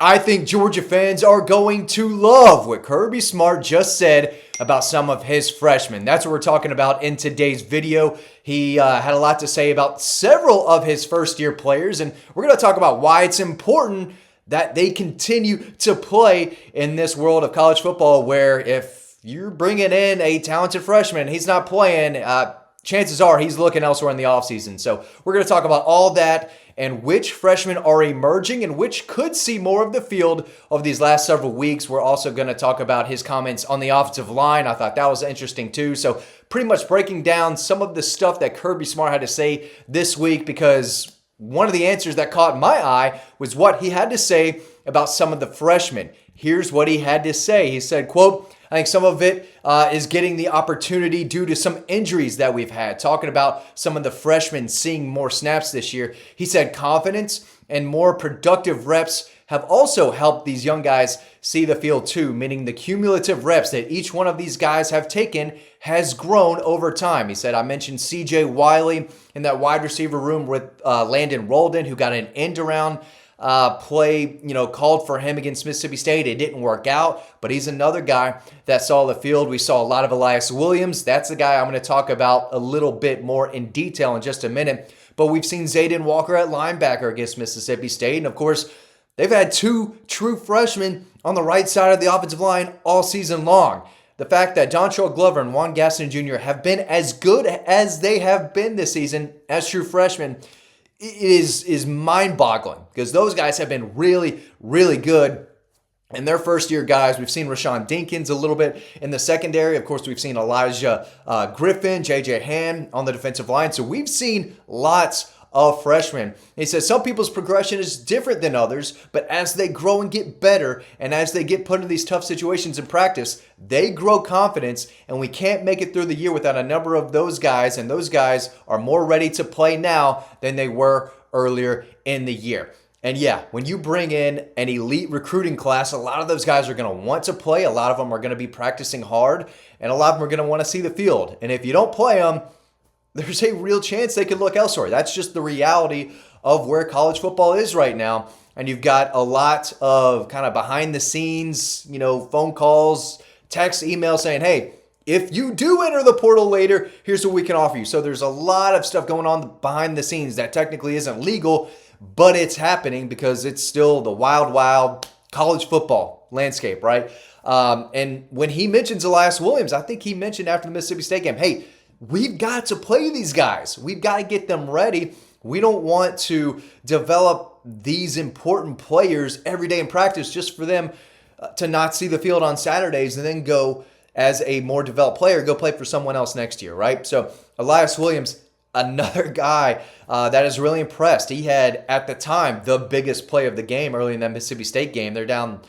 I think Georgia fans are going to love what Kirby Smart just said about some of his freshmen. That's what we're talking about in today's video. He had a lot to say about several of his first-year players, and we're going to talk about why it's important that they continue to play in this world of college football, where if you're bringing in a talented freshman and he's not playing, chances are he's looking elsewhere in the offseason. So we're going to talk about all that and which freshmen are emerging and which could see more of the field over these last several weeks. We're also going to talk about his comments on the offensive line. I thought that was interesting too. So pretty much breaking down some of the stuff that Kirby Smart had to say this week, because one of the answers that caught my eye was what he had to say about some of the freshmen. Here's what he had to say. He said, quote, I think some of it is getting the opportunity due to some injuries that we've had. Talking about some of the freshmen seeing more snaps this year. He said confidence and more productive reps have also helped these young guys see the field too, meaning the cumulative reps that each one of these guys have taken has grown over time. He said, I mentioned CJ Wiley in that wide receiver room with Landon Roldan, who got an end around play, called for him against Mississippi State. It didn't work out, but he's another guy that saw the field. We saw a lot of Elias Williams. That's the guy I'm going to talk about a little bit more in detail in just a minute. But we've seen Zayden Walker at linebacker against Mississippi State. And of course, they've had two true freshmen on the right side of the offensive line all season long. The fact that Dontrell Glover and Juan Gaston Jr. have been as good as they have been this season as true freshmen is mind-boggling, because those guys have been really, really good in their first-year guys. We've seen Rashawn Dinkins a little bit in the secondary. Of course, we've seen Elijah Griffin, J.J. Hand on the defensive line. So we've seen lots of freshmen. He says some people's progression is different than others, but as they grow and get better, and as they get put into these tough situations in practice, they grow confidence, and we can't make it through the year without a number of those guys, and those guys are more ready to play now than they were earlier in the year. And yeah, when you bring in an elite recruiting class, a lot of those guys are going to want to play. A lot of them are going to be practicing hard, and a lot of them are going to want to see the field. And if you don't play them, there's a real chance they could look elsewhere. That's just the reality of where college football is right now. And you've got a lot of kind of behind the scenes, phone calls, text, email saying, hey, if you do enter the portal later, here's what we can offer you. So there's a lot of stuff going on behind the scenes that technically isn't legal, but it's happening because it's still the wild, wild college football landscape, right? And when he mentions Elias Williams, I think he mentioned after the Mississippi State game, hey, we've got to play these guys. We've got to get them ready. We don't want to develop these important players every day in practice just for them to not see the field on Saturdays and then go as a more developed player, go play for someone else next year, right? So Elias Williams, another guy that is really impressed. He had, at the time, the biggest play of the game early in that Mississippi State game. They're down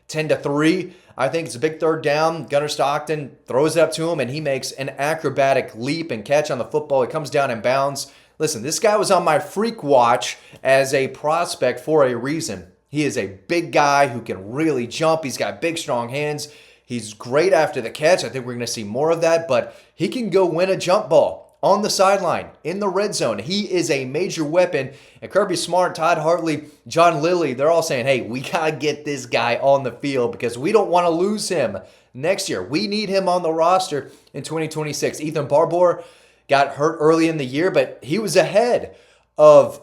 10-3. I think it's a big third down. Gunnar Stockton throws it up to him, and he makes an acrobatic leap and catch on the football. It comes down in bounds. Listen, this guy was on my freak watch as a prospect for a reason. He is a big guy who can really jump. He's got big, strong hands. He's great after the catch. I think we're going to see more of that, but he can go win a jump ball on the sideline, in the red zone. He is a major weapon. And Kirby Smart, Todd Hartley, John Lilly, they're all saying, hey, we got to get this guy on the field because we don't want to lose him next year. We need him on the roster in 2026. Ethan Barbour got hurt early in the year, but he was ahead of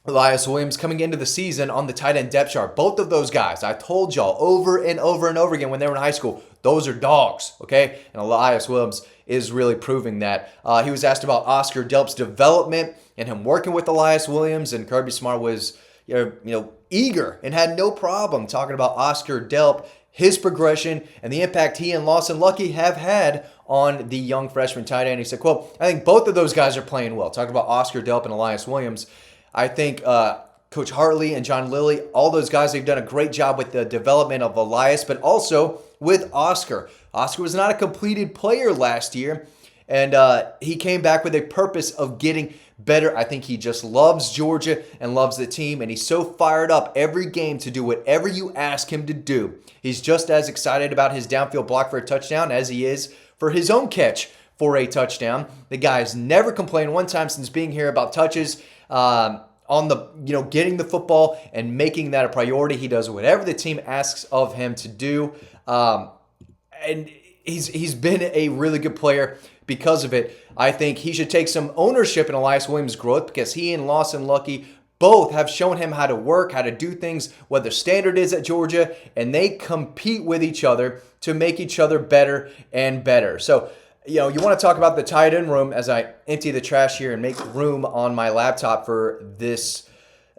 Elias Williams coming into the season on the tight end depth chart. Both of those guys, I told y'all over and over and over again when they were in high school, those are dogs, okay? And Elias Williams is really proving that. He was asked about Oscar Delp's development and him working with Elias Williams, and Kirby Smart was eager and had no problem talking about Oscar Delp, his progression, and the impact he and Lawson Lucky have had on the young freshman tight end. He said, quote, I think both of those guys are playing well. Talking about Oscar Delp and Elias Williams. I think Coach Hartley and John Lilly, all those guys, they've done a great job with the development of Elias, but also with Oscar. Oscar was not a completed player last year, and he came back with a purpose of getting better. I think he just loves Georgia and loves the team, and he's so fired up every game to do whatever you ask him to do. He's just as excited about his downfield block for a touchdown as he is for his own catch for a touchdown. The guy's never complained one time since being here about touches. on the, getting the football and making that a priority. He does whatever the team asks of him to do. And he's been a really good player because of it. I think he should take some ownership in Elias Williams' growth because he and Lawson Lucky both have shown him how to work, how to do things, what the standard is at Georgia, and they compete with each other to make each other better and better. So, you want to talk about the tight end room as I empty the trash here and make room on my laptop for this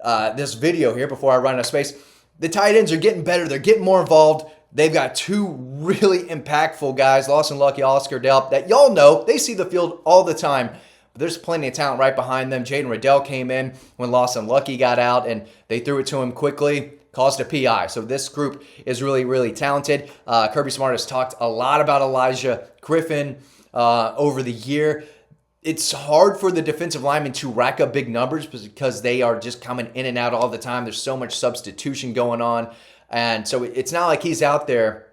video here before I run out of space. The tight ends are getting better. They're getting more involved. They've got two really impactful guys, Lawson Lucky, Oscar Delp, that y'all know. They see the field all the time. But there's plenty of talent right behind them. Jaden Riddell came in when Lawson Lucky got out, and they threw it to him quickly, caused a PI. So this group is really, really talented. Kirby Smart has talked a lot about Elijah Griffin over the year. It's hard for the defensive linemen to rack up big numbers because they are just coming in and out all the time. There's so much substitution going on. And so it's not like he's out there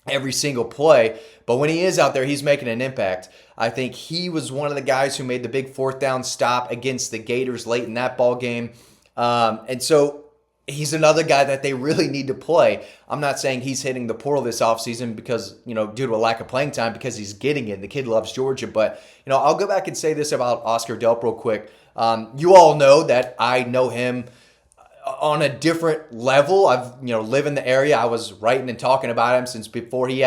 every single play, but when he is out there, he's making an impact. I think he was one of the guys who made the big fourth down stop against the Gators late in that ball game. And so he's another guy that they really need to play. I'm not saying he's hitting the portal this offseason because, due to a lack of playing time, because he's getting it. The kid loves Georgia. But, I'll go back and say this about Oscar Delp real quick. You all know that I know him on a different level. I've live in the area. I was writing and talking about him since before he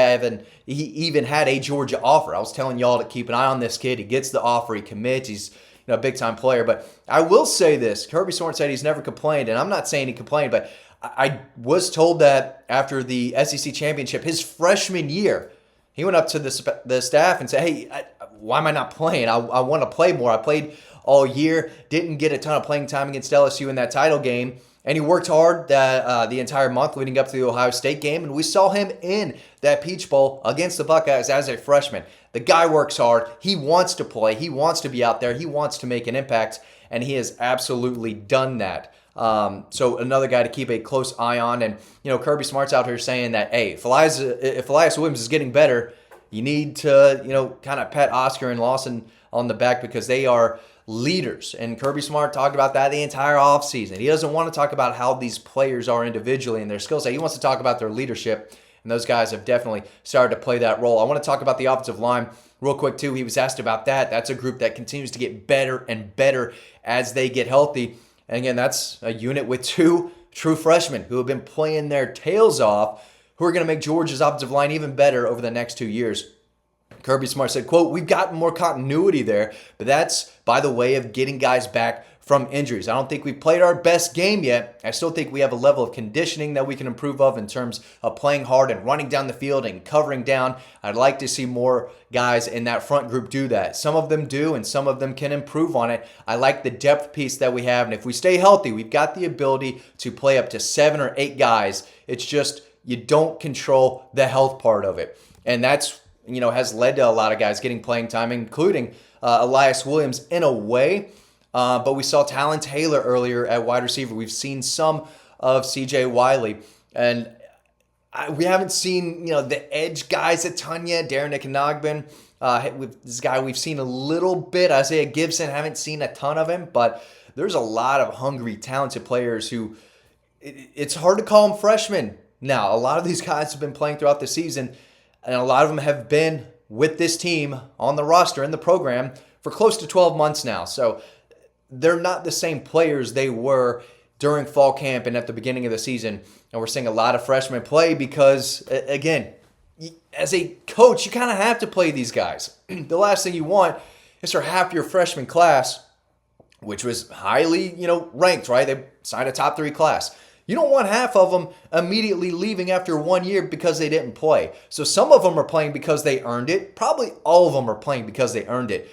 even had a Georgia offer. I was telling y'all to keep an eye on this kid. He gets the offer, he commits. He's a big time player. But I will say this: Kirby Smart said he's never complained, and I'm not saying he complained, but I was told that after the SEC championship, his freshman year, he went up to the staff and said, "Hey, why am I not playing? I want to play more. I played all year, didn't get a ton of playing time against LSU in that title game." And he worked hard the entire month leading up to the Ohio State game. And we saw him in that Peach Bowl against the Buckeyes as a freshman. The guy works hard. He wants to play. He wants to be out there. He wants to make an impact. And he has absolutely done that. So another guy to keep a close eye on. And, Kirby Smart's out here saying that, hey, if Elias Williams is getting better, you need to, kind of pat Oscar and Lawson on the back because they are leaders. And Kirby Smart talked about that the entire offseason. He doesn't want to talk about how these players are individually and their skill set. He wants to talk about their leadership, and those guys have definitely started to play that role. I want to talk about the offensive line real quick, too. He was asked about that. That's a group that continues to get better and better as they get healthy. And again, that's a unit with two true freshmen who have been playing their tails off, who are going to make Georgia's offensive line even better over the next 2 years. Kirby Smart said, quote, "We've gotten more continuity there, but that's by the way of getting guys back from injuries. I don't think we've played our best game yet. I still think we have a level of conditioning that we can improve of in terms of playing hard and running down the field and covering down. I'd like to see more guys in that front group do that. Some of them do, and some of them can improve on it. I like the depth piece that we have, and if we stay healthy, we've got the ability to play up to 7 or 8 guys. It's just you don't control the health part of it, and that's has led to a lot of guys getting playing time, including Elias Williams in a way. But we saw Talon Taylor earlier at wide receiver. We've seen some of C.J. Wiley. And we haven't seen, the edge guys a ton yet. Darren Nickenagbin, this guy we've seen a little bit. Isaiah Gibson, haven't seen a ton of him. But there's a lot of hungry, talented players who it's hard to call them freshmen now. A lot of these guys have been playing throughout the season. And a lot of them have been with this team on the roster in the program for close to 12 months now. So they're not the same players they were during fall camp and at the beginning of the season. And we're seeing a lot of freshmen play because, again, as a coach, you kind of have to play these guys. The last thing you want is for half your freshman class, which was highly, ranked, right? They signed a top 3 class. You don't want half of them immediately leaving after 1 year because they didn't play. So some of them are playing because they earned it. Probably all of them are playing because they earned it.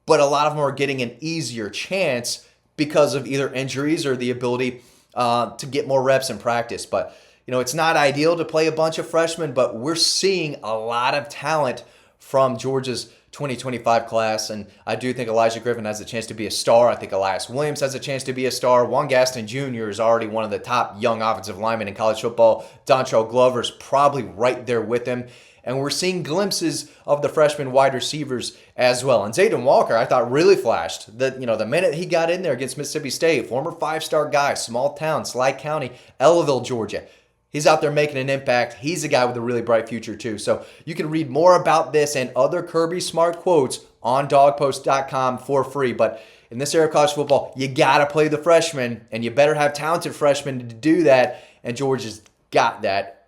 But a lot of them are getting an easier chance because of either injuries or the ability to get more reps in practice. But, it's not ideal to play a bunch of freshmen, but we're seeing a lot of talent from Georgia's 2025 class, and I do think Elijah Griffin has a chance to be a star. I think Elias Williams has a chance to be a star. Juan Gaston Jr. is already one of the top young offensive linemen in college football. Dontrell Glover's probably right there with him. And we're seeing glimpses of the freshman wide receivers as well. And Zayden Walker, I thought, really flashed. The minute he got in there against Mississippi State, former 5-star guy, small town, Sly County, Ellaville, Georgia. He's out there making an impact. He's a guy with a really bright future too. So you can read more about this and other Kirby Smart quotes on dawgpost.com for free. But in this era of college football, you got to play the freshmen, and you better have talented freshmen to do that. And Georgia's got that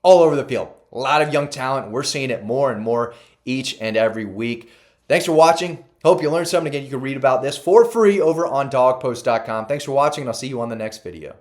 all over the field. A lot of young talent. We're seeing it more and more each and every week. Thanks for watching. Hope you learned something. Again, you can read about this for free over on dawgpost.com. Thanks for watching, and I'll see you on the next video.